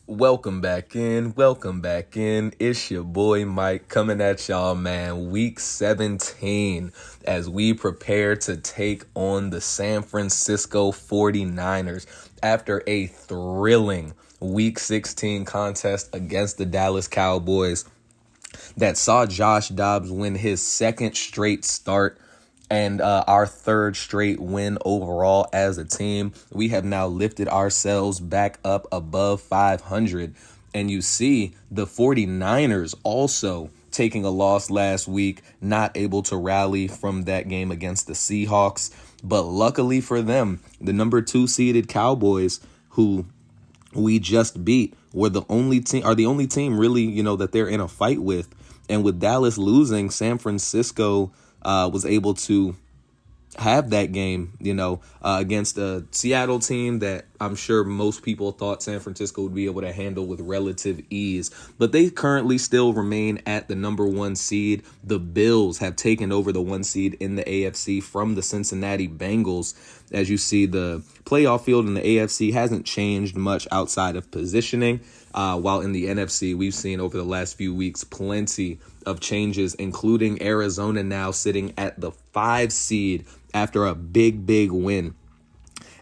Welcome back in. Welcome back in. It's your boy Mike coming at y'all, man. Week 17 as we prepare to take on the San Francisco 49ers after a thrilling Week 16 contest against the Dallas Cowboys that saw Josh Dobbs win his second straight start and our third straight win overall as a team. We have now lifted ourselves back up above 500. And you see the 49ers also taking a loss last week, not able to rally from that game against the Seahawks. But luckily for them, the number 2 seeded Cowboys, who we just beat, are the only team really, that they're in a fight with. And with Dallas losing, San Francisco was able to have that game, against a Seattle team that I'm sure most people thought San Francisco would be able to handle with relative ease. But they currently still remain at the number 1 seed. The Bills have taken over the 1 seed in the AFC from the Cincinnati Bengals. As you see, the playoff field in the AFC hasn't changed much outside of positioning. While in the NFC, we've seen over the last few weeks plenty of changes, including Arizona now sitting at the 5 seed after a big win.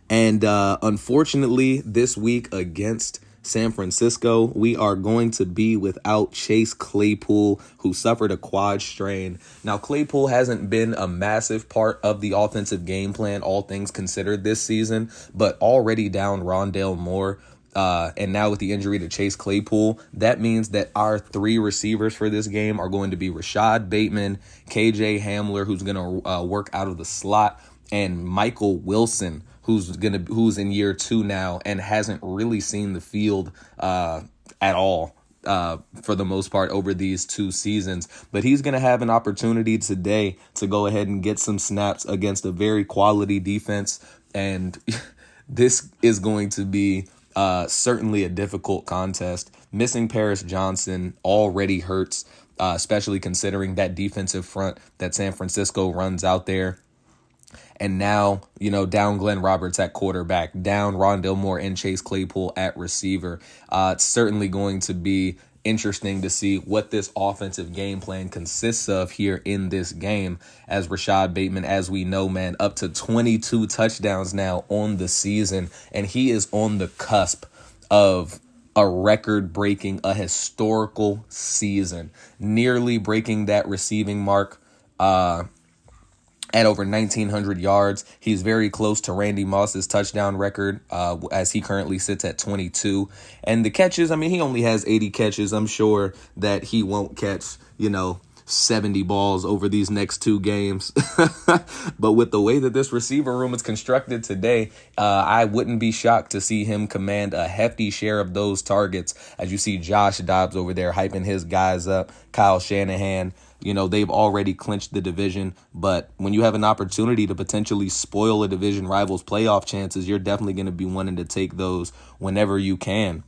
And unfortunately, this week against San Francisco, we are going to be without Chase Claypool, who suffered a quad strain. Now, Claypool hasn't been a massive part of the offensive game plan, all things considered, this season, but already down Rondale Moore. And now with the injury to Chase Claypool, that means that our 3 receivers for this game are going to be Rashad Bateman, KJ Hamler, who's going to work out of the slot, and Michael Wilson, who's in year 2 now and hasn't really seen the field at all for the most part over these 2 seasons. But he's going to have an opportunity today to go ahead and get some snaps against a very quality defense. And this is going to be certainly a difficult contest. Missing Paris Johnson already hurts, especially considering that defensive front that San Francisco runs out there. And now, down Glenn Roberts at quarterback, down Rondale Moore and Chase Claypool at receiver. It's certainly going to be interesting to see what this offensive game plan consists of here in this game, as Rashad Bateman, as we know, man, up to 22 touchdowns now on the season, and he is on the cusp of a historical season, nearly breaking that receiving mark at over 1,900 yards. He's very close to Randy Moss's touchdown record, as he currently sits at 22. And the catches, he only has 80 catches. I'm sure that he won't catch, 70 balls over these next 2 games. But with the way that this receiver room is constructed today, I wouldn't be shocked to see him command a hefty share of those targets, as you see Josh Dobbs over there hyping his guys up, Kyle Shanahan. They've already clinched the division, but when you have an opportunity to potentially spoil a division rival's playoff chances, you're definitely going to be wanting to take those whenever you can.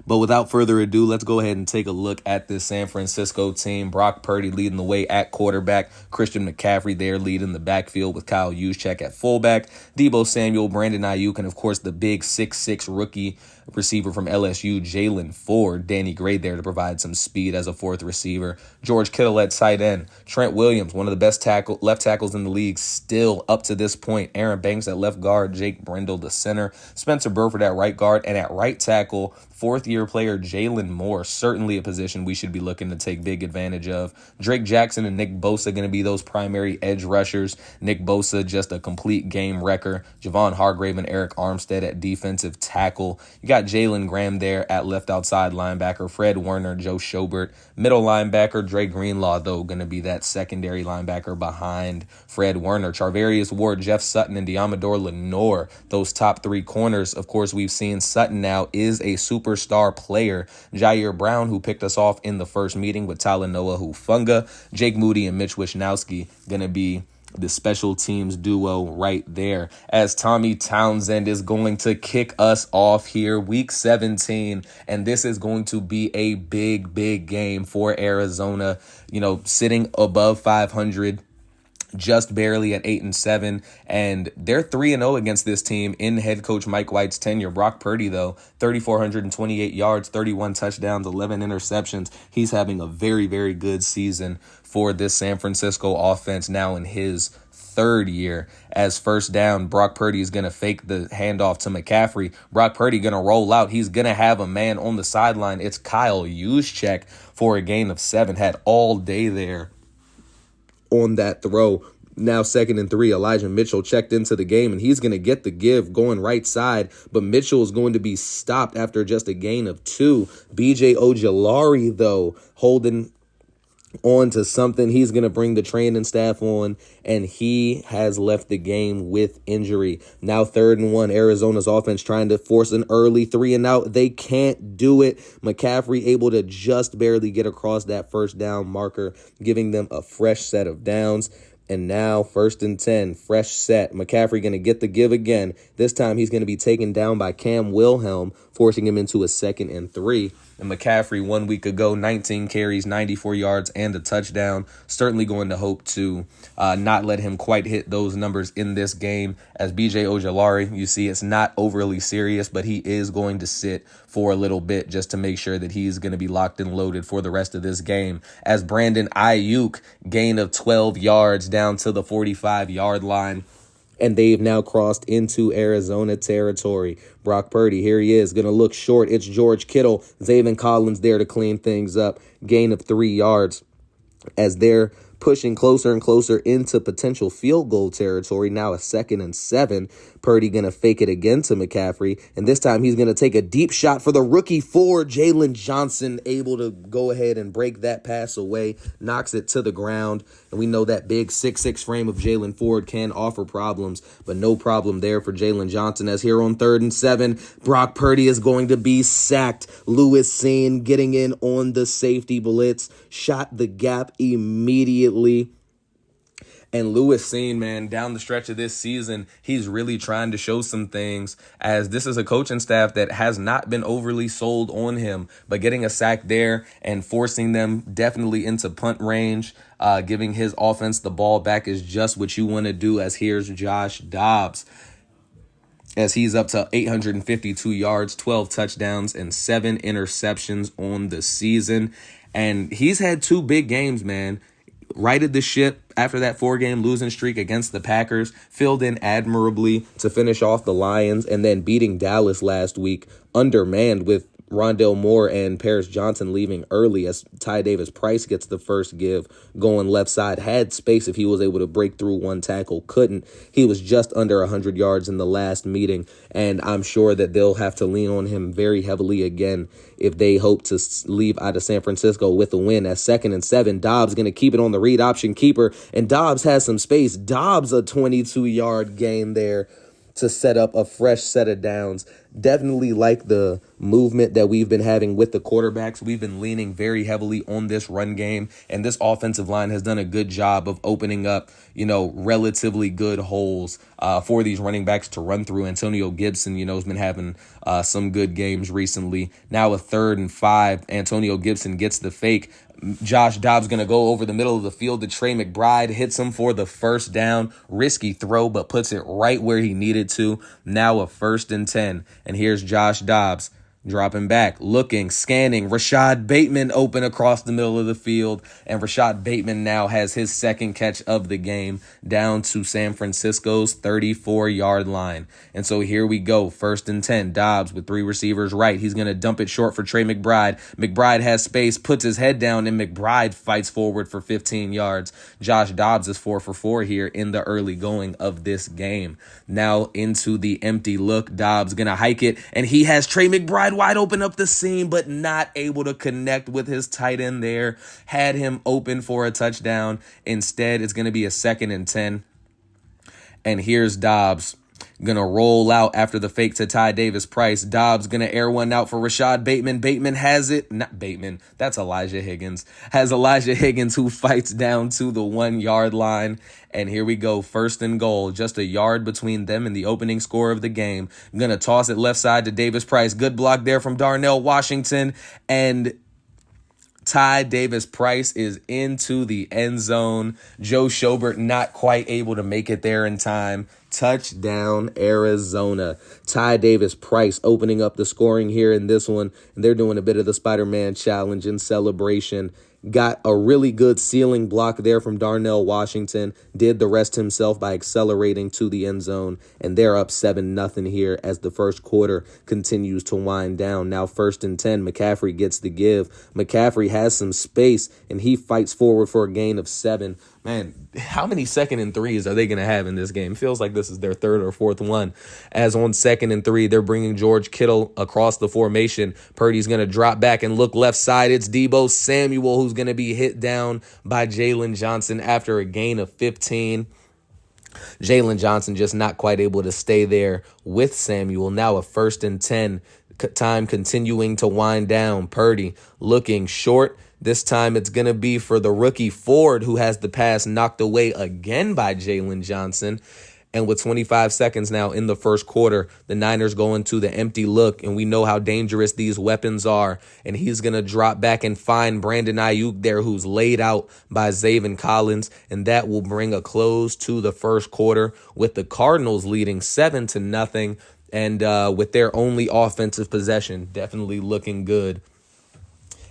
But without further ado, let's go ahead and take a look at this San Francisco team. Brock Purdy leading the way at quarterback. Christian McCaffrey there leading the backfield with Kyle Juszczyk at fullback. Deebo Samuel, Brandon Ayuk, and of course the big 6'6" rookie receiver from LSU, Jalen Ford. Danny Gray there to provide some speed as a 4th receiver. George Kittle at tight end. Trent Williams, one of the best left tackles in the league still up to this point. Aaron Banks at left guard. Jake Brendel the center. Spencer Burford at right guard. And at right tackle, 4th-year player Jalen Moore, certainly a position we should be looking to take big advantage of. Drake Jackson and Nick Bosa going to be those primary edge rushers. Nick Bosa just a complete game wrecker. Javon Hargrave and Eric Armstead at defensive tackle. You got Jalen Graham there at left outside linebacker. Fred Warner, Joe Schobert. Middle linebacker Dre Greenlaw, though, going to be that secondary linebacker behind Fred Warner. Charvarius Ward, Jeff Sutton, and Diamador Lenore, those top 3 corners. Of course, we've seen Sutton now is a superstar player. Jair Brown, who picked us off in the first meeting with Talanoa Hufanga. Jake Moody and Mitch Wisnowski going to be the special teams duo right there, as Tommy Townsend is going to kick us off here, week 17, and this is going to be a big game for Arizona, sitting above 500. just barely at 8-7, and they're 3-0 against this team in head coach Mike White's tenure. Brock Purdy, though, 3,428 yards, 31 touchdowns, 11 interceptions. He's having a very, very good season for this San Francisco offense now in his third year. As first down, Brock Purdy is going to fake the handoff to McCaffrey. Brock Purdy going to roll out. He's going to have a man on the sideline. It's Kyle Juszczyk for a gain of 7. Had all day there on that throw. Now 2nd and 3, Elijah Mitchell checked into the game, and he's going to get the give going right side, but Mitchell is going to be stopped after just a gain of 2. B.J. Ojulari, though, holding on to something. He's going to bring the training staff on, and he has left the game with injury. Now 3rd and 1, Arizona's offense trying to force an early 3 and out. They can't do it. McCaffrey able to just barely get across that first down marker, giving them a fresh set of downs. And now 1st and 10, fresh set. McCaffrey going to get the give again. This time he's going to be taken down by Cam Wilhelm, forcing him into a 2nd and 3. And McCaffrey 1 week ago, 19 carries, 94 yards, and a touchdown. Certainly going to hope to not let him quite hit those numbers in this game. As B.J. Ojulari, you see it's not overly serious, but he is going to sit for a little bit just to make sure that he's going to be locked and loaded for the rest of this game. As Brandon Ayuk, gain of 12 yards down to the 45-yard line. And they've now crossed into Arizona territory. Brock Purdy, here he is, going to look short. It's George Kittle. Zaven Collins there to clean things up. Gain of 3 yards as they're pushing closer and closer into potential field goal territory. Now a 2nd and 7. Purdy going to fake it again to McCaffrey. And this time he's going to take a deep shot for the rookie Ford. Jalen Johnson able to go ahead and break that pass away. Knocks it to the ground. And we know that big 6'6" frame of Jalen Ford can offer problems. But no problem there for Jalen Johnson. As here on 3rd and 7, Brock Purdy is going to be sacked. Lewis Seen getting in on the safety blitz. Shot the gap immediately. And Lewis Seen, man, down the stretch of this season, he's really trying to show some things, as this is a coaching staff that has not been overly sold on him. But getting a sack there and forcing them definitely into punt range, giving his offense the ball back is just what you want to do. As here's Josh Dobbs, as he's up to 852 yards, 12 touchdowns, and 7 interceptions on the season. And he's had 2 big games, man. Righted the ship after that 4-game losing streak against the Packers, filled in admirably to finish off the Lions, and then beating Dallas last week, undermanned with Rondale Moore and Paris Johnson leaving early as Ty Davis Price gets the first give, going left side. Had space if he was able to break through one tackle, couldn't. He was just under 100 yards in the last meeting, and I'm sure that they'll have to lean on him very heavily again if they hope to leave out of San Francisco with a win. At 2nd and 7, Dobbs going to keep it on the read option keeper, and Dobbs has some space. Dobbs a 22-yard gain there to set up a fresh set of downs. Definitely like the movement that we've been having with the quarterbacks. We've been leaning very heavily on this run game, and this offensive line has done a good job of opening up, relatively good holes for these running backs to run through. Antonio Gibson, has been having some good games recently. Now a 3rd and 5, Antonio Gibson gets the fake. Josh Dobbs going to go over the middle of the field to Trey McBride, hits him for the first down. Risky throw, but puts it right where he needed to. Now a 1st and 10. And here's Josh Dobbs dropping back, looking, scanning. Rashad Bateman open across the middle of the field. And Rashad Bateman now has his 2nd catch of the game down to San Francisco's 34-yard line. And so here we go. 1st and 10. Dobbs with 3 receivers right. He's going to dump it short for Trey McBride. McBride has space, puts his head down, and McBride fights forward for 15 yards. Josh Dobbs is 4 for 4 here in the early going of this game. Now into the empty look. Dobbs going to hike it, and he has Trey McBride wide open up the seam, but not able to connect with his tight end there. Had him open for a touchdown. Instead, it's going to be a 2nd and 10. And here's Dobbs going to roll out after the fake to Ty Davis Price. Dobbs going to air one out for Rashad Bateman. Bateman has it. Not Bateman. That's Elijah Higgins. Has Elijah Higgins, who fights down to the 1-yard line. And here we go. 1st and goal. Just a yard between them and the opening score of the game. I'm going to toss it left side to Davis Price. Good block there from Darnell Washington. And Ty Davis Price is into the end zone. Joe Schobert not quite able to make it there in time. Touchdown, Arizona. Ty Davis Price opening up the scoring here in this one. And they're doing a bit of the Spider-Man challenge in celebration. Got a really good ceiling block there from Darnell Washington. Did the rest himself by accelerating to the end zone. And they're up 7-0 here as the first quarter continues to wind down. Now 1st and 10. McCaffrey gets the give. McCaffrey has some space, and he fights forward for a gain of 7. Man, how many 2nd and 3s are they going to have in this game? Feels like this is their 3rd or 4th one. As on 2nd and 3, they're bringing George Kittle across the formation. Purdy's going to drop back and look left side. It's Deebo Samuel who's going to be hit down by Jalen Johnson after a gain of 15. Jalen Johnson just not quite able to stay there with Samuel. Now a 1st and 10. Time continuing to wind down. Purdy looking short. This time it's going to be for the rookie Ford, who has the pass knocked away again by Jalen Johnson. And with 25 seconds now in the first quarter, the Niners go into the empty look, and we know how dangerous these weapons are. And he's going to drop back and find Brandon Ayuk there, who's laid out by Zaven Collins. And that will bring a close to the first quarter with the Cardinals leading 7-0. And with their only offensive possession, definitely looking good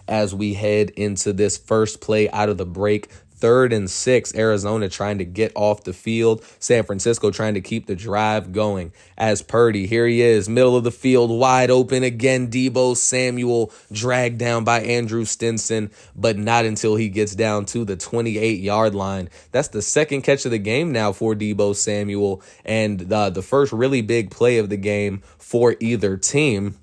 as we head into this first play out of the break. 3rd and 6, Arizona trying to get off the field. San Francisco trying to keep the drive going. As Purdy, here he is, middle of the field, wide open again. Deebo Samuel dragged down by Andrew Stinson, but not until he gets down to the 28-yard line. That's the 2nd catch of the game now for Deebo Samuel, and the first really big play of the game for either team.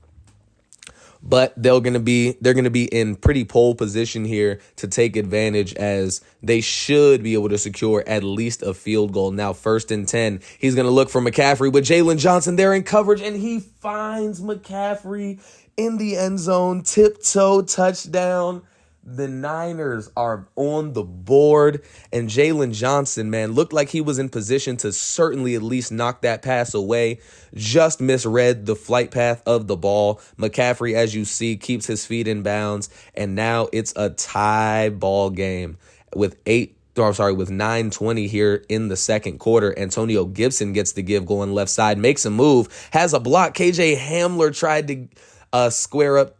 But they're going to be in pretty pole position here to take advantage, as they should be able to secure at least a field goal. Now 1st and 10. He's going to look for McCaffrey with Jalen Johnson there in coverage, and he finds McCaffrey in the end zone. Tiptoe touchdown. The Niners are on the board, and Jalen Johnson, man, looked like he was in position to certainly at least knock that pass away. Just misread the flight path of the ball. McCaffrey, as you see, keeps his feet in bounds, and now it's a tie ball game with 9:20 here in the second quarter. Antonio Gibson gets the give going left side, makes a move, has a block. KJ Hamler tried to square up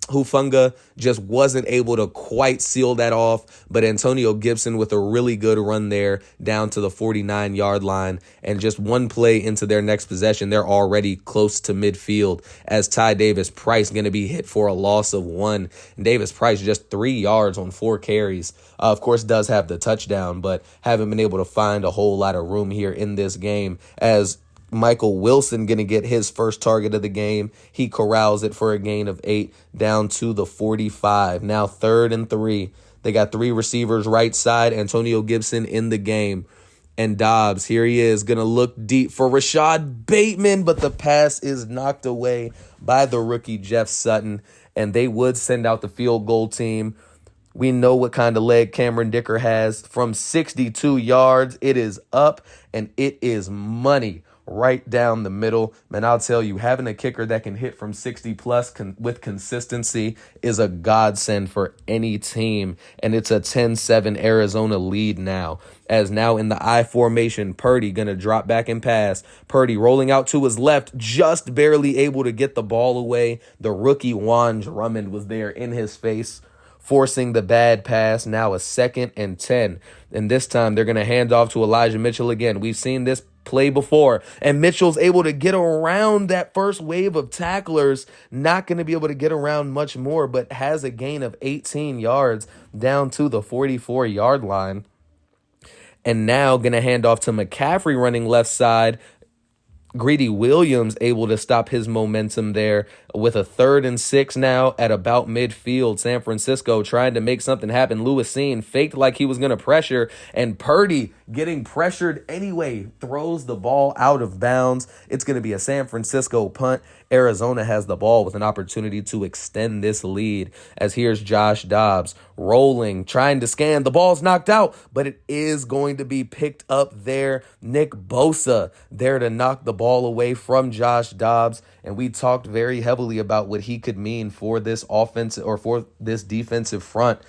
Hufanga, just wasn't able to quite seal that off, but Antonio Gibson with a really good run there down to the 49-yard line, and just one play into their next possession, they're already close to midfield as Ty Davis Price going to be hit for a loss of 1. And Davis Price just 3 yards on 4 carries. Of course, does have the touchdown, but haven't been able to find a whole lot of room here in this game, as Michael Wilson going to get his first target of the game. He corrals it for a gain of 8 down to the 45. Now 3rd and 3. They got 3 receivers right side. Antonio Gibson in the game. And Dobbs, here he is, going to look deep for Rashad Bateman, but the pass is knocked away by the rookie Jeff Sutton, and they would send out the field goal team. We know what kind of leg Cameron Dicker has. From 62 yards, it is up, and it is money right down the middle. Man, I'll tell you, having a kicker that can hit from 60 plus with consistency is a godsend for any team. And it's a 10-7 Arizona lead now. As now in the I formation, Purdy going to drop back and pass. Purdy rolling out to his left, just barely able to get the ball away. The rookie Juan Drummond was there in his face, forcing the bad pass. Now a 2nd and 10. And this time they're going to hand off to Elijah Mitchell again. We've seen this play before, and Mitchell's able to get around that first wave of tacklers. Not going to be able to get around much more, but has a gain of 18 yards down to the 44-yard line. And now going to hand off to McCaffrey running left side. Greedy Williams able to stop his momentum there with a 3rd and 6 now at about midfield. San Francisco trying to make something happen. Lewisine faked like he was going to pressure, and Purdy getting pressured anyway throws the ball out of bounds. It's going to be a San Francisco punt, Arizona has the ball with an opportunity to extend this lead, as here's Josh Dobbs rolling, trying to scan. The ball's knocked out, but it is going to be picked up there. Nick Bosa there to knock the ball away from Josh Dobbs. And we talked very heavily about what he could mean for this offense or for this defensive front.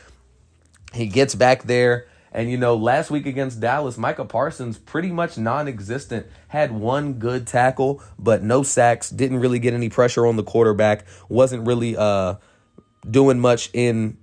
He gets back there. And, last week against Dallas, Micah Parsons pretty much non-existent. Had one good tackle, but no sacks. Didn't really get any pressure on the quarterback. Wasn't really doing much in,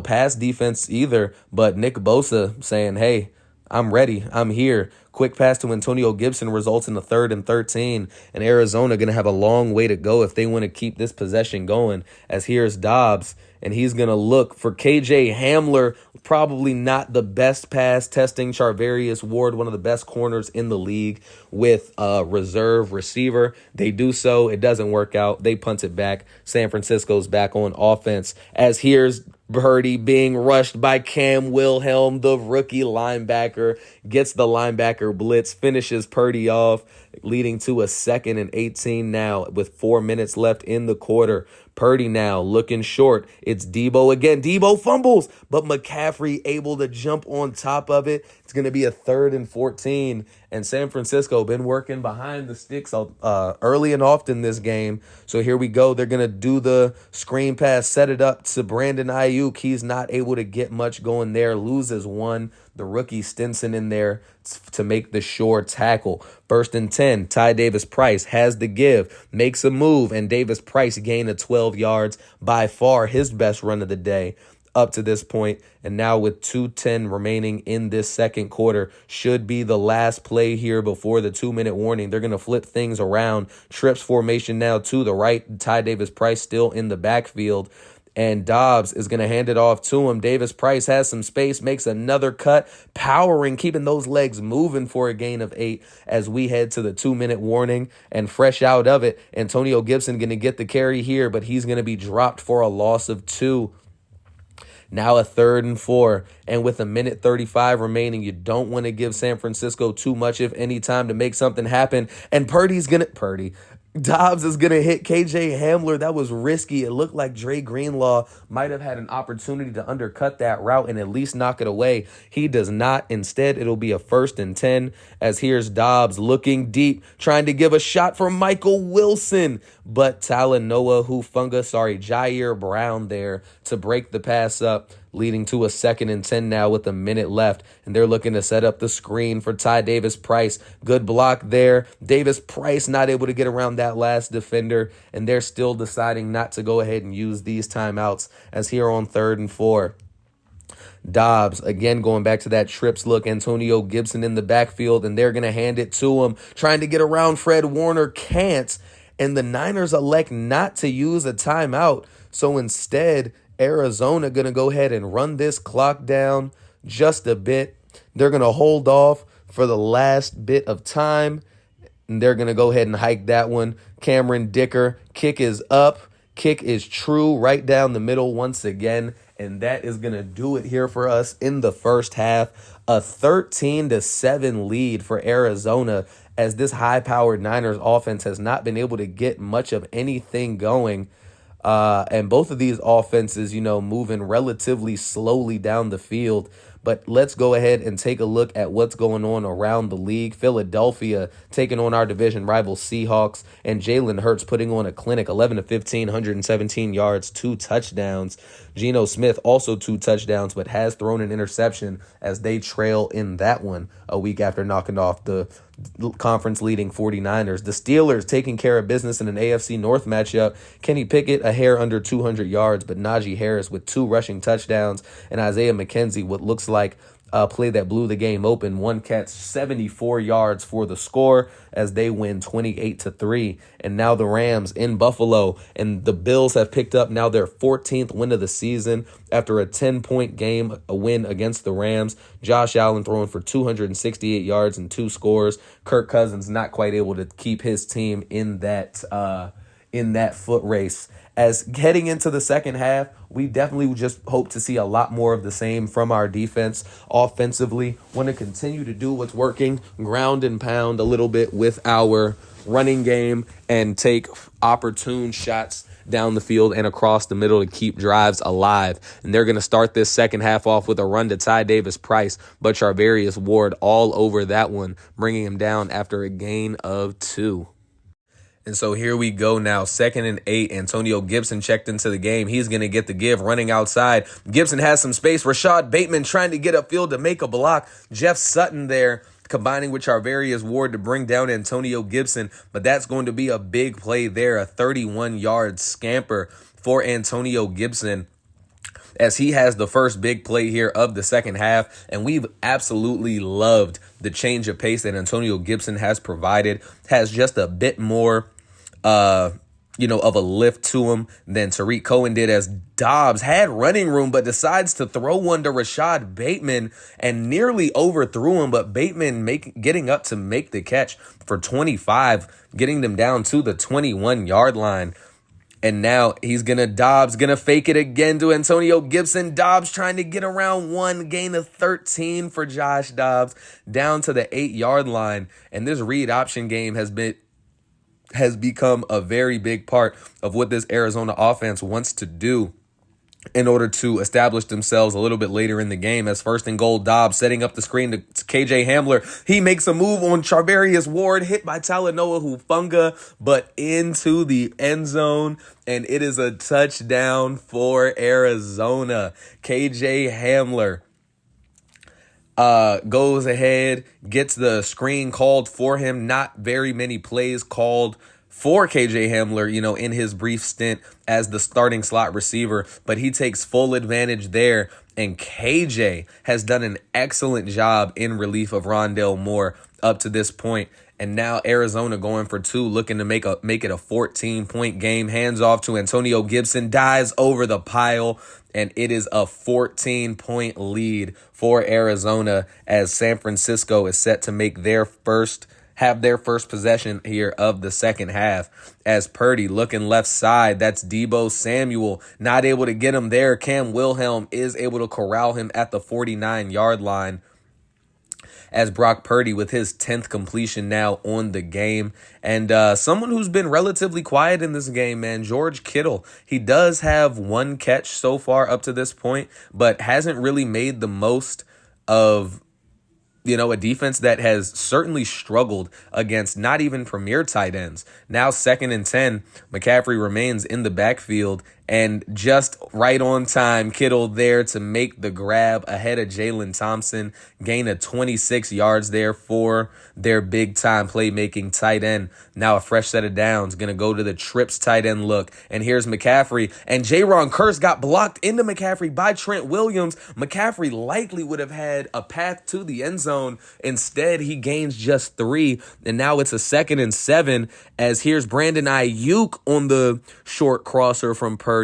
pass defense either. But Nick Bosa saying, hey, I'm ready. I'm here. Quick pass to Antonio Gibson results in a 3rd and 13. And Arizona going to have a long way to go if they want to keep this possession going. As here's Dobbs, and he's going to look for KJ Hamler. Probably not the best pass testing. Charvarius Ward, one of the best corners in the league, with a reserve receiver. They do so. It doesn't work out. They punt it back. San Francisco's back on offense. As here's Purdy being rushed by Cam Wilhelm, the rookie linebacker, gets the linebacker blitz, finishes Purdy off, leading to a 2nd and 18 now with 4 minutes left in the quarter. Purdy now looking short. It's Debo again. Debo fumbles, but McCaffrey able to jump on top of it. It's going to be a 3rd and 14. And San Francisco been working behind the sticks early and often this game. So here we go. They're going to do the screen pass, set it up to Brandon Ayuk. He's not able to get much going there. Loses one. The rookie Stinson in there to make the sure tackle. 1st and 10. Ty Davis Price has the give, makes a move, and Davis Price gained 12 yards. By far his best run of the day up to this point. And now with 2:10 remaining in this second quarter, should be the last play here before the 2-minute warning. They're going to flip things around. Trips formation now to the right. Ty Davis Price still in the backfield. And Dobbs is going to hand it off to him. Davis Price has some space, makes another cut, powering, keeping those legs moving for a gain of 8 as we head to the 2-minute warning. And fresh out of it, Antonio Gibson going to get the carry here, but he's going to be dropped for a loss of 2. Now a 3rd and 4, and with 1:35 remaining, you don't want to give San Francisco too much, if any, time to make something happen. And Dobbs is going to hit KJ Hamler. That was risky. It looked like Dre Greenlaw might have had an opportunity to undercut that route and at least knock it away. He does not. Instead, it'll be a 1st and 10, as here's Dobbs looking deep, trying to give a shot for Michael Wilson. But Jair Brown there to break the pass up, leading to a 2nd and 10 now with a minute left. And they're looking to set up the screen for Ty Davis Price. Good block there. Davis Price not able to get around that last defender. And they're still deciding not to go ahead and use these timeouts, as here on 3rd and 4. Dobbs, again, going back to that trips look. Antonio Gibson in the backfield, and they're going to hand it to him. Trying to get around Fred Warner, can't. And the Niners elect not to use a timeout. So instead, Arizona going to go ahead and run this clock down just a bit. They're going to hold off for the last bit of time, and they're going to go ahead and hike that one. Cameron Dicker, kick is up. Kick is true right down the middle once again, and that is going to do it here for us in the first half. A 13-7 lead for Arizona, as this high-powered Niners offense has not been able to get much of anything going. And both of these offenses, moving relatively slowly down the field. But let's go ahead and take a look at what's going on around the league. Philadelphia taking on our division rival Seahawks, and Jalen Hurts putting on a clinic, 11 of 15, 117 yards, 2 touchdowns. Geno Smith also 2 touchdowns, but has thrown an interception as they trail in that one a week after knocking off the conference leading 49ers. The Steelers taking care of business in an AFC North matchup. Kenny Pickett a hair under 200 yards, but Najee Harris with 2 rushing touchdowns, and Isaiah McKenzie what looks like a play that blew the game open. 1 catch, 74 yards for the score as they win 28-3. And now the Rams in Buffalo, and the Bills have picked up now their 14th win of the season after a 10-point game, a win against the Rams. Josh Allen throwing for 268 yards and 2 scores. Kirk Cousins not quite able to keep his team in that in that foot race. As heading into the second half, we definitely just hope to see a lot more of the same from our defense offensively. Want to continue to do what's working, ground and pound a little bit with our running game, and take opportune shots down the field and across the middle to keep drives alive. And they're going to start this second half off with a run to Ty Davis-Price, but Charvarius Ward all over that one, bringing him down after a gain of 2. And so here we go now, 2nd and 8. Antonio Gibson checked into the game. He's going to get the give, running outside. Gibson has some space. Rashad Bateman trying to get upfield to make a block. Jeff Sutton there combining with Charvarius Ward to bring down Antonio Gibson. But that's going to be a big play there, a 31-yard scamper for Antonio Gibson, as he has the first big play here of the second half. And we've absolutely loved the change of pace that Antonio Gibson has provided. Has just a bit more of a lift to him than Tariq Cohen did, as Dobbs had running room but decides to throw one to Rashad Bateman and nearly overthrew him, but Bateman getting up to make the catch for 25, getting them down to the 21-yard line. And now Dobbs gonna fake it again to Antonio Gibson. Dobbs trying to get around one, gain of 13 for Josh Dobbs, down to the 8-yard line. And this read option game has become a very big part of what this Arizona offense wants to do in order to establish themselves a little bit later in the game. As 1st and goal, Dobbs setting up the screen to KJ Hamler. He makes a move on Charvarius Ward, hit by Talanoa Hufanga, but into the end zone, and it is a touchdown for Arizona. KJ Hamler goes ahead, gets the screen called for him. Not very many plays called for KJ Hamler, in his brief stint as the starting slot receiver, but he takes full advantage there. And KJ has done an excellent job in relief of Rondale Moore up to this point. And now Arizona going for 2, looking to make it a 14-point game. Hands off to Antonio Gibson, dives over the pile, and it is a 14-point lead for Arizona, as San Francisco is set to make have their first possession here of the second half. As Purdy looking left side, that's Deebo Samuel, not able to get him there. Cam Wilhelm is able to corral him at the 49-yard line, as Brock Purdy with his 10th completion now on the game. And someone who's been relatively quiet in this game, man, George Kittle. He does have 1 catch so far up to this point, but hasn't really made the most of a defense that has certainly struggled against not even premier tight ends. Now 2nd and 10, McCaffrey remains in the backfield, and just right on time, Kittle there to make the grab ahead of Jalen Thompson, gain of 26 yards there for their big-time playmaking tight end. Now a fresh set of downs, going to go to the trips tight end look, and here's McCaffrey, and Jaron Kearse got blocked into McCaffrey by Trent Williams. McCaffrey likely would have had a path to the end zone. Instead, he gains just 3, and now it's a 2nd and 7, as here's Brandon Ayuk on the short crosser from Purdy.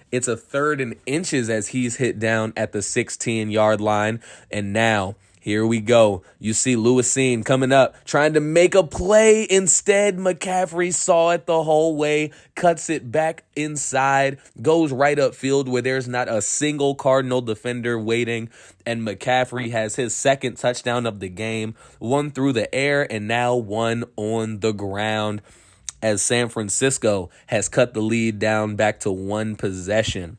It's a 3rd and inches as he's hit down at the 16-yard line. And now, here we go. You see Lewisine coming up, trying to make a play. Instead, McCaffrey saw it the whole way, cuts it back inside, goes right upfield where there's not a single Cardinal defender waiting. And McCaffrey has his 2nd touchdown of the game, 1 through the air and now 1 on the ground, as San Francisco has cut the lead down back to 1 possession.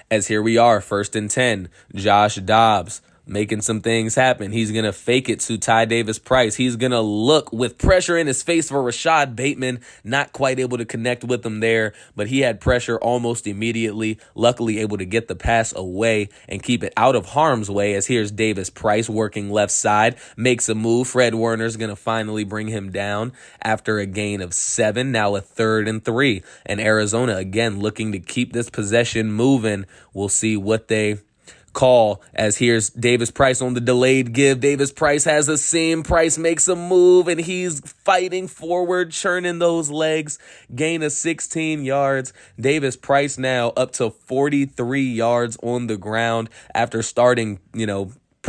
As here we are, 1st and 10, Josh Dobbs making some things happen. He's going to fake it to Ty Davis-Price. He's going to look with pressure in his face for Rashad Bateman. Not quite able to connect with him there, but he had pressure almost immediately. Luckily able to get the pass away and keep it out of harm's way, as here's Davis-Price working left side. Makes a move. Fred Warner's going to finally bring him down after a gain of 7. Now a 3rd and 3. And Arizona again looking to keep this possession moving. We'll see what they call, as here's Davis-Price on the delayed give. Davis-Price has a seam. Price makes a move, and he's fighting forward, churning those legs. Gain of 16 yards. Davis-Price now up to 43 yards on the ground after starting,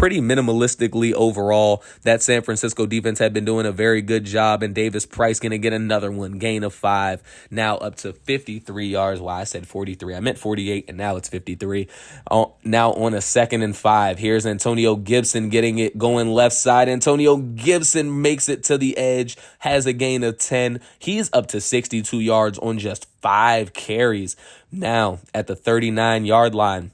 pretty minimalistically overall. That San Francisco defense had been doing a very good job, and Davis Price going to get another one, gain of 5, now up to 53 yards. Wow, I said 43. I meant 48, and now it's 53. Now on a 2nd and 5. Here's Antonio Gibson getting it going left side. Antonio Gibson makes it to the edge, has a gain of 10. He's up to 62 yards on just 5 carries. Now at the 39-yard line,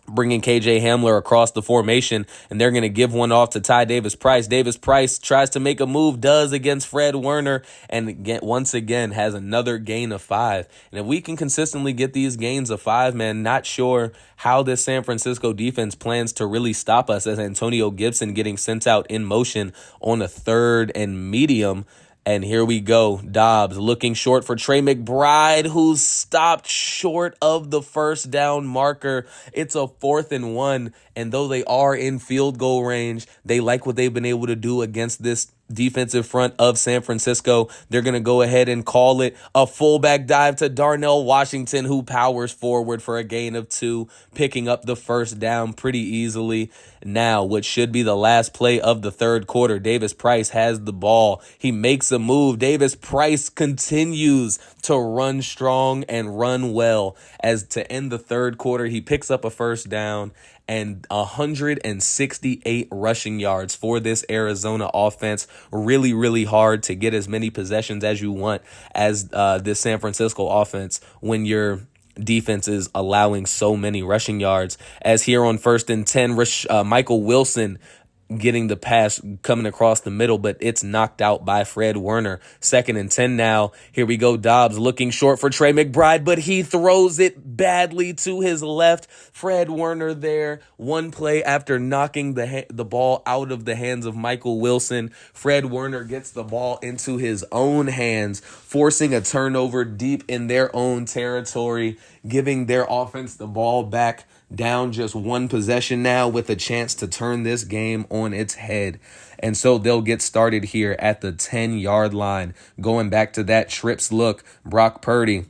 bringing KJ Hamler across the formation, and they're going to give one off to Ty Davis Price. Davis Price tries to make a move, does against Fred Warner, and once again has another gain of 5. And if we can consistently get these gains of 5, man, not sure how this San Francisco defense plans to really stop us, as Antonio Gibson getting sent out in motion on a 3rd and medium. And here we go. Dobbs looking short for Trey McBride, who's stopped short of the first down marker. It's a 4th and 1. And though they are in field goal range, they like what they've been able to do against this defensive front of San Francisco. They're going to go ahead and call it a fullback dive to Darnell Washington, who powers forward for a gain of 2, picking up the first down pretty easily. Now, what should be the last play of the 3rd quarter, Davis Price has the ball. He makes a move. Davis Price continues to run strong and run well, as to end the 3rd quarter, he picks up a first down and 168 rushing yards for this Arizona offense. Really, really hard to get as many possessions as you want as this San Francisco offense when your defense is allowing so many rushing yards. As here on 1st and 10, Michael Wilson getting the pass coming across the middle, but it's knocked out by Fred Warner. 2nd and 10 now. Here we go. Dobbs looking short for Trey McBride, but he throws it badly to his left. Fred Warner there. One play after knocking the ball out of the hands of Michael Wilson, Fred Warner gets the ball into his own hands, forcing a turnover deep in their own territory, giving their offense the ball back, down just 1 possession now with a chance to turn this game on its head. And so they'll get started here at the 10-yard line. Going back to that trips look, Brock Purdy,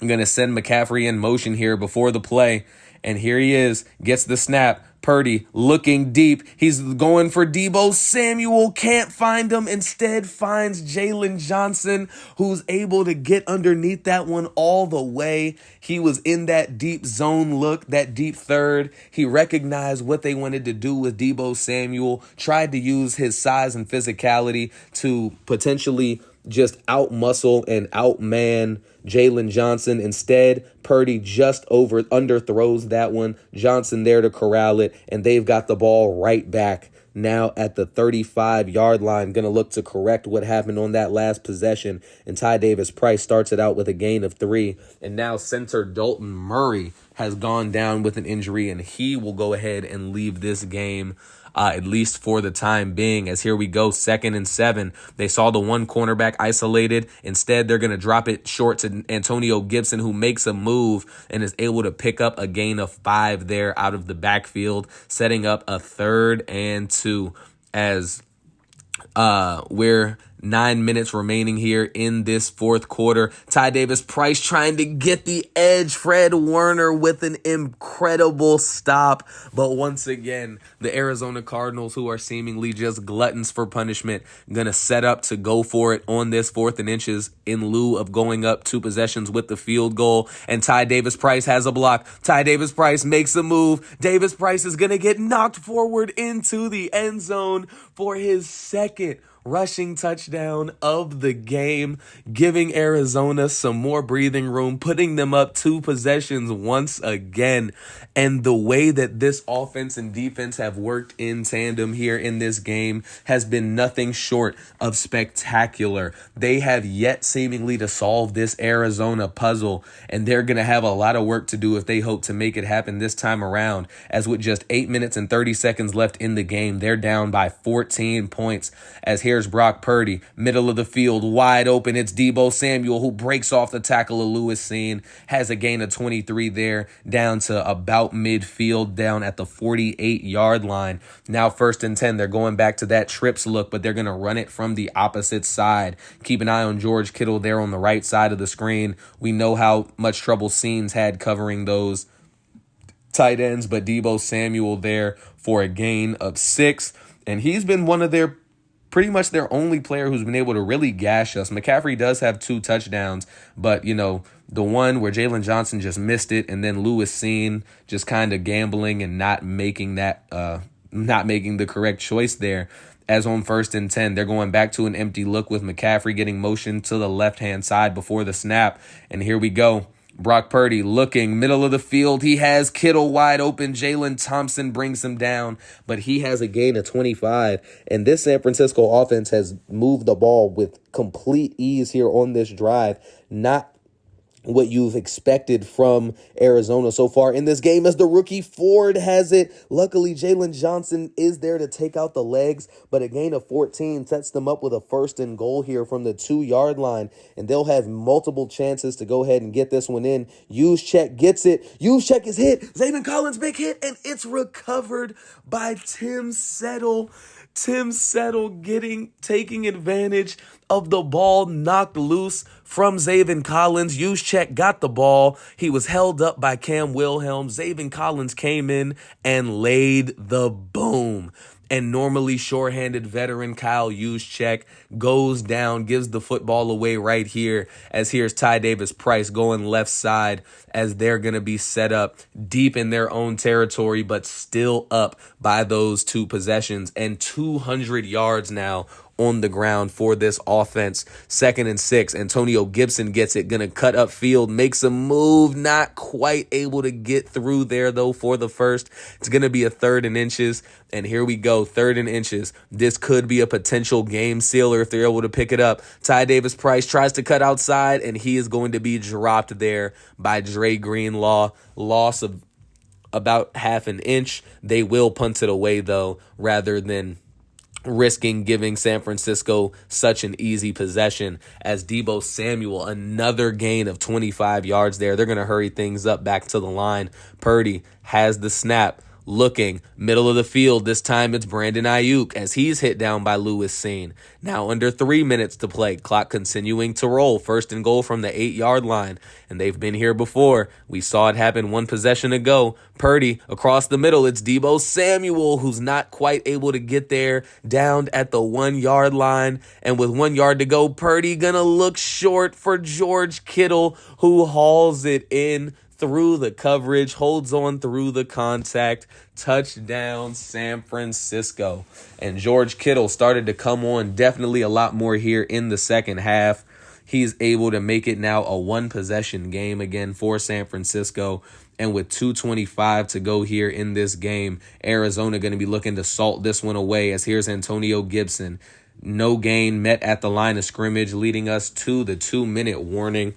I'm going to send McCaffrey in motion here before the play. And here he is, gets the snap. Purdy looking deep. He's going for Deebo Samuel. Can't find him. Instead finds Jalen Johnson, who's able to get underneath that one all the way. He was in that deep zone look, that deep third. He recognized what they wanted to do with Deebo Samuel, tried to use his size and physicality to potentially just out-muscle and out-man Jalen Johnson. Instead, Purdy just underthrows that one. Johnson there to corral it, and they've got the ball right back now at the 35-yard line. Going to look to correct what happened on that last possession, and Ty Davis Price starts it out with a gain of 3. And now center Dalton Murray has gone down with an injury, and he will go ahead and leave this game, at least for the time being, as here we go, 2nd and 7. They saw the one cornerback isolated. Instead, they're going to drop it short to Antonio Gibson, who makes a move and is able to pick up a gain of 5 there out of the backfield, setting up a 3rd and 2 as we're 9 minutes remaining here in this 4th quarter. Ty Davis Price trying to get the edge. Fred Warner with an incredible stop. But once again, the Arizona Cardinals, who are seemingly just gluttons for punishment, going to set up to go for it on this 4th and inches in lieu of going up 2 possessions with the field goal. And Ty Davis Price has a block. Ty Davis Price makes a move. Davis Price is going to get knocked forward into the end zone for his 2nd rushing touchdown of the game, giving Arizona some more breathing room, putting them up 2 possessions once again. And the way that this offense and defense have worked in tandem here in this game has been nothing short of spectacular. They have yet seemingly to solve this Arizona puzzle, and they're going to have a lot of work to do if they hope to make it happen this time around, as with just 8 minutes and 30 seconds left in the game, they're down by 14 points. As here's Brock Purdy, middle of the field, wide open. It's Deebo Samuel, who breaks off the tackle of Lewis Seen, has a gain of 23 there, down to about midfield, down at the 48-yard line. Now 1st and 10, they're going back to that trips look, but they're going to run it from the opposite side. Keep an eye on George Kittle there on the right side of the screen. We know how much trouble Seen's had covering those tight ends, but Deebo Samuel there for a gain of 6. And he's been one of their pretty much their only player who's been able to really gash us. McCaffrey does have 2 touchdowns, but, the one where Jalen Johnson just missed it, and then Lewis Seen just kind of gambling and not making the correct choice there. As on 1st and 10, they're going back to an empty look with McCaffrey getting motion to the left-hand side before the snap. And here we go. Brock Purdy looking, middle of the field. He has Kittle wide open. Jalen Thompson brings him down, but he has a gain of 25. And this San Francisco offense has moved the ball with complete ease here on this drive. Not what you've expected from Arizona so far in this game, as the rookie Ford has it. Luckily, Jalen Johnson is there to take out the legs, but a gain of 14 sets them up with a 1st and goal here from the 2-yard line, and they'll have multiple chances to go ahead and get this one in. Juszczyk gets it. Juszczyk is hit. Zayvon Collins, big hit, and it's recovered by Tim Settle. Tim Settle taking advantage of the ball knocked loose from Zayvon Collins. Juszczyk got the ball. He was held up by Cam Wilhelm. Zayvon Collins came in and laid the boom. And normally shorthanded veteran Kyle Juszczyk goes down, gives the football away right here, as here's Ty Davis-Price going left side as they're going to be set up deep in their own territory, but still up by those 2 possessions, and 200 yards now on the ground for this offense. 2nd and 6. Antonio Gibson gets it, gonna cut upfield, makes a move, not quite able to get through there though for the first. It's gonna be a 3rd and inches, and here we go, 3rd and inches. This could be a potential game sealer if they're able to pick it up. Ty Davis-Price tries to cut outside, and he is going to be dropped there by Dre Greenlaw. Loss of about half an inch. They will punt it away though, rather than risking giving San Francisco such an easy possession, as Deebo Samuel, another gain of 25 yards there. They're going to hurry things up back to the line. Purdy has the snap, looking, middle of the field. This time it's Brandon Ayuk as he's hit down by Lewis Seen. Now under 3 minutes to play. Clock continuing to roll. 1st and goal from the 8-yard line. And they've been here before. We saw it happen 1 possession ago. Purdy across the middle. It's Deebo Samuel who's not quite able to get there, down at the 1-yard line. And with 1 yard to go, Purdy gonna look short for George Kittle, who hauls it in through the coverage, holds on through the contact. Touchdown, San Francisco. And George Kittle started to come on definitely a lot more here in the second half. He's able to make it now a 1-possession game again for San Francisco. And with 2:25 to go here in this game, Arizona going to be looking to salt this one away, as here's Antonio Gibson. No gain met at the line of scrimmage, leading us to the 2-minute warning.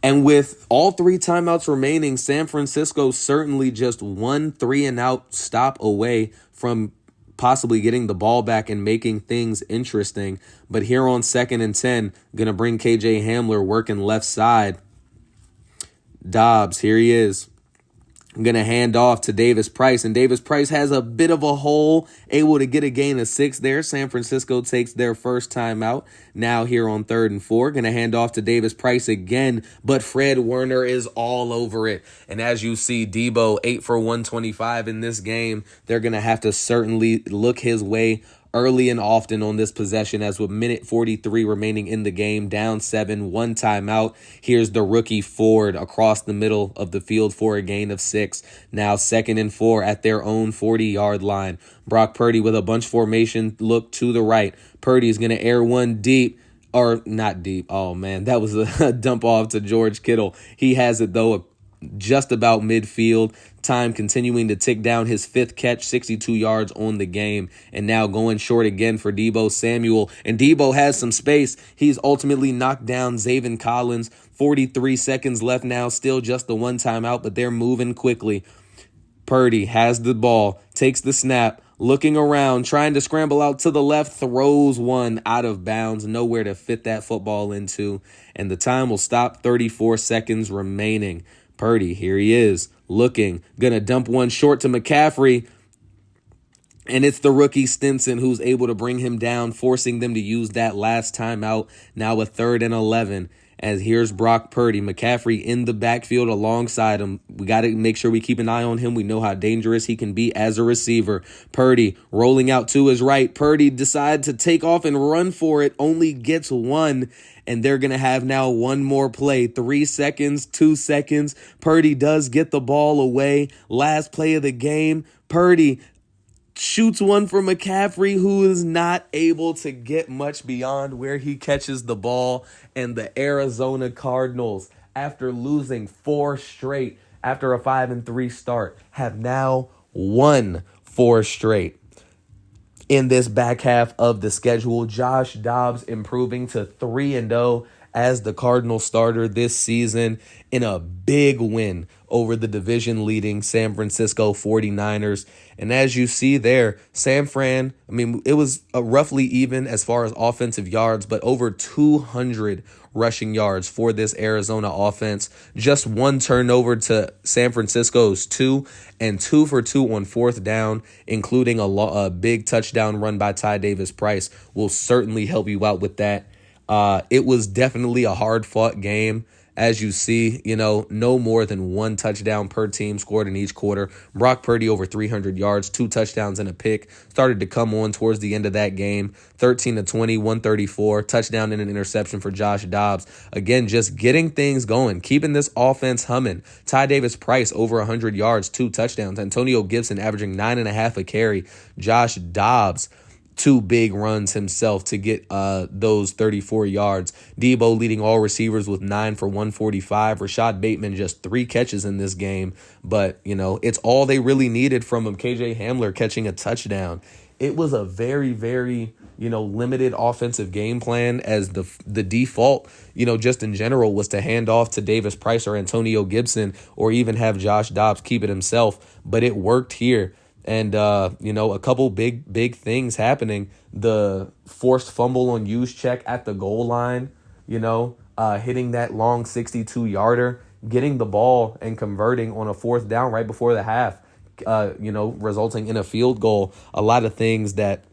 And with all 3 timeouts remaining, San Francisco certainly just 1 3-and-out stop away from possibly getting the ball back and making things interesting. But here on 2nd and 10, going to bring KJ Hamler working left side. Dobbs, here he is. I'm going to hand off to Davis-Price, and Davis-Price has a bit of a hole, able to get a gain of 6 there. San Francisco takes their first timeout. Now here on 3rd and 4, going to hand off to Davis-Price again, but Fred Warner is all over it. And as you see, Deebo 8 for 125 in this game. They're going to have to certainly look his way early and often on this possession, as with minute 43 remaining in the game, down 7, 1 timeout. Here's the rookie Ford across the middle of the field for a gain of 6. Now 2nd and 4 at their own 40-yard line. Brock Purdy with a bunch formation look to the right. Purdy's going to air one deep. Or not deep. Oh, man, that was a dump off to George Kittle. He has it, though, just about midfield. Time continuing to tick down, his 5th catch, 62 yards on the game. And now going short again for Deebo Samuel. And Deebo has some space. He's ultimately knocked down Zayvon Collins. 43 seconds left now, still just the 1 timeout, but they're moving quickly. Purdy has the ball, takes the snap, looking around, trying to scramble out to the left, throws one out of bounds, nowhere to fit that football into. And the time will stop, 34 seconds remaining. Purdy, here he is, looking, gonna dump one short to McCaffrey. And it's the rookie Stinson who's able to bring him down, forcing them to use that last timeout. Now a 3rd and 11. As here's Brock Purdy, McCaffrey in the backfield alongside him. We got to make sure we keep an eye on him. We know how dangerous he can be as a receiver. Purdy rolling out to his right. Purdy decides to take off and run for it. Only gets one. And they're going to have now one more play. 3 seconds, 2 seconds. Purdy does get the ball away. Last play of the game. Purdy shoots one for McCaffrey, who is not able to get much beyond where he catches the ball. And the Arizona Cardinals, after losing 4 straight after a 5-3 start, have now won 4 straight. In this back half of the schedule, Josh Dobbs improving to 3-0 as the Cardinal starter this season in a big win over the division-leading San Francisco 49ers. And as you see there, San Fran, it was roughly even as far as offensive yards, but over 200 rushing yards for this Arizona offense. Just 1 turnover to San Francisco's 2, and 2 for 2 on 4th down, including a big touchdown run by Ty Davis-Price will certainly help you out with that. It was definitely a hard-fought game. As you see, no more than 1 touchdown per team scored in each quarter. Brock Purdy over 300 yards, 2 touchdowns and a pick. Started to come on towards the end of that game. 13-20, 134, touchdown and an interception for Josh Dobbs. Again, just getting things going, keeping this offense humming. Ty Davis-Price over 100 yards, 2 touchdowns. Antonio Gibson averaging 9.5 a carry. Josh Dobbs, 2 big runs himself to get those 34 yards. Debo leading all receivers with 9 for 145. Rashad Bateman just 3 catches in this game. But, it's all they really needed from him. KJ Hamler catching a touchdown. It was a very, very, limited offensive game plan, as the default, just in general, was to hand off to Davis-Price or Antonio Gibson, or even have Josh Dobbs keep it himself. But it worked here. And, a couple big things happening. The forced fumble on Juszczyk at the goal line, hitting that long 62-yarder, getting the ball and converting on a 4th down right before the half, resulting in a field goal. A lot of things that,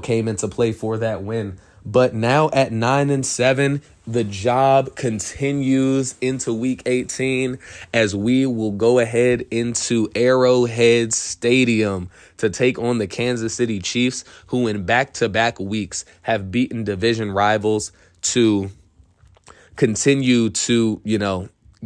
came into play for that win. But now at 9-7, the job continues into week 18, as we will go ahead into Arrowhead Stadium to take on the Kansas City Chiefs, who in back-to-back weeks have beaten division rivals to continue to,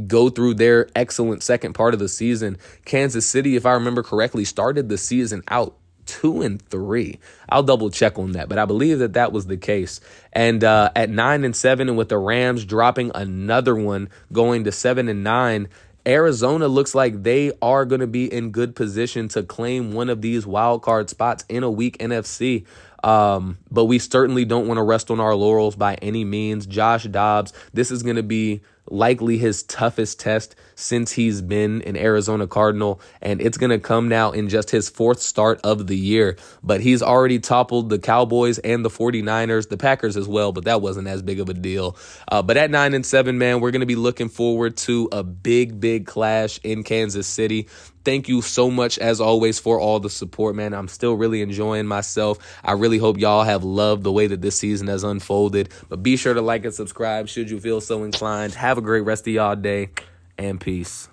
go through their excellent second part of the season. Kansas City, if I remember correctly, started the season out 2-3. I'll double check on that, but I believe that was the case. And at 9-7, and with the Rams dropping another one, going to 7-9, Arizona looks like they are going to be in good position to claim one of these wild card spots in a weak NFC. But we certainly don't want to rest on our laurels by any means. Josh Dobbs, this is going to be likely his toughest test since he's been an Arizona Cardinal, and it's going to come now in just his 4th start of the year. But he's already toppled the Cowboys and the 49ers, the Packers as well, but that wasn't as big of a deal. But at 9-7, man, we're going to be looking forward to a big clash in Kansas City. Thank you so much, as always, for all the support, man. I'm still really enjoying myself. I really hope y'all have loved the way that this season has unfolded. But be sure to like and subscribe should you feel so inclined. Have a great rest of y'all day, and peace.